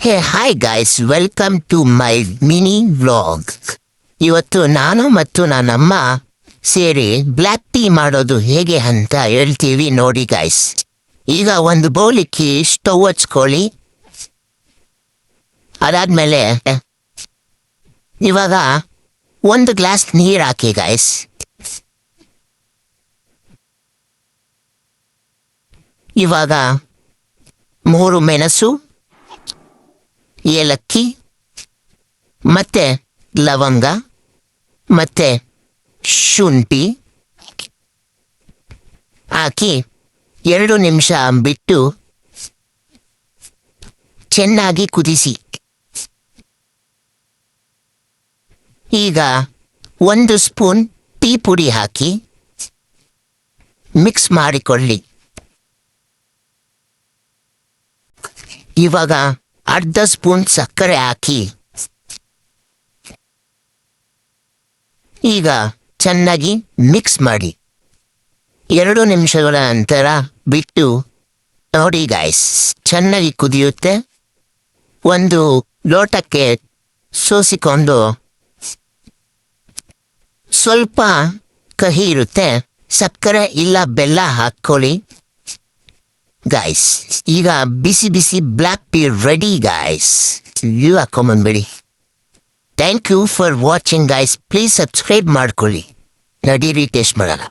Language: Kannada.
Hey hi guys, welcome to my mini vlog. ಇವತ್ತು ನಾನು ಮತ್ತು ನನ್ನಮ್ಮ ಸೇರಿ ಬ್ಲ್ಯಾಕ್ ಟೀ ಮಾಡೋದು ಹೇಗೆ ಅಂತ ಹೇಳ್ತೀವಿ ನೋಡಿ ಗೈಸ್. ಈಗ ಒಂದು ಬೌಲಿಕ್ಕಿ ಸ್ಟವ್ ಹಚ್ಕೊಳ್ಳಿ. ಅದಾದ್ಮೇಲೆ ಇವಾಗ ಒಂದು ಗ್ಲಾಸ್ ನೀರು ಹಾಕಿ ಗೈಸ್. ಇವಾಗ 3 ಮೆಣಸು, ಏಲಕ್ಕಿ ಮತ್ತೆ ಲವಂಗ ಮತ್ತೆ ಶುಂಠಿ ಹಾಕಿ 2 ನಿಮಿಷ ಬಿಟ್ಟು ಚೆನ್ನಾಗಿ ಕುದಿಸಿ. ಈಗ 1 ಸ್ಪೂನ್ ಟೀ ಪುಡಿ ಹಾಕಿ ಮಿಕ್ಸ್ ಮಾಡಿಕೊಳ್ಳಿ. ಇವಾಗ ಅರ್ಧ ಸ್ಪೂನ್ ಸಕ್ಕರೆ ಹಾಕಿ ಈಗ ಚೆನ್ನಾಗಿ ಮಿಕ್ಸ್ ಮಾಡಿ. 2 ನಿಮಿಷಗಳ ನಂತರ ಬಿಟ್ಟು ನೋಡಿ ಗಾಯ್ಸ್, ಚೆನ್ನಾಗಿ ಕುದಿಯುತ್ತೆ. ಒಂದು ಲೋಟಕ್ಕೆ ಸೋಸಿಕೊಂಡು ಸ್ವಲ್ಪ ಕಹಿ ಇರುತ್ತೆ, ಸಕ್ಕರೆ ಇಲ್ಲ ಬೆಲ್ಲ ಹಾಕ್ಕೊಳ್ಳಿ ಗಾಯ್ಸ್. ಈಗ ಬಿಸಿ ಬಿಸಿ ಬ್ಲ್ಯಾಕ್ ಟೀ ರೆಡಿ ಗಾಯ್ಸ್. ನೀವು ಹಾಕೊಂಬಂದ್ಬಿಡಿ. Thank you for watching guys. Please subscribe ಮಾಡ್ಕೊಳ್ಳಿ. ನಡೀರಿ ಟೇಸ್ಟ್ ಮಾಡೋಣ.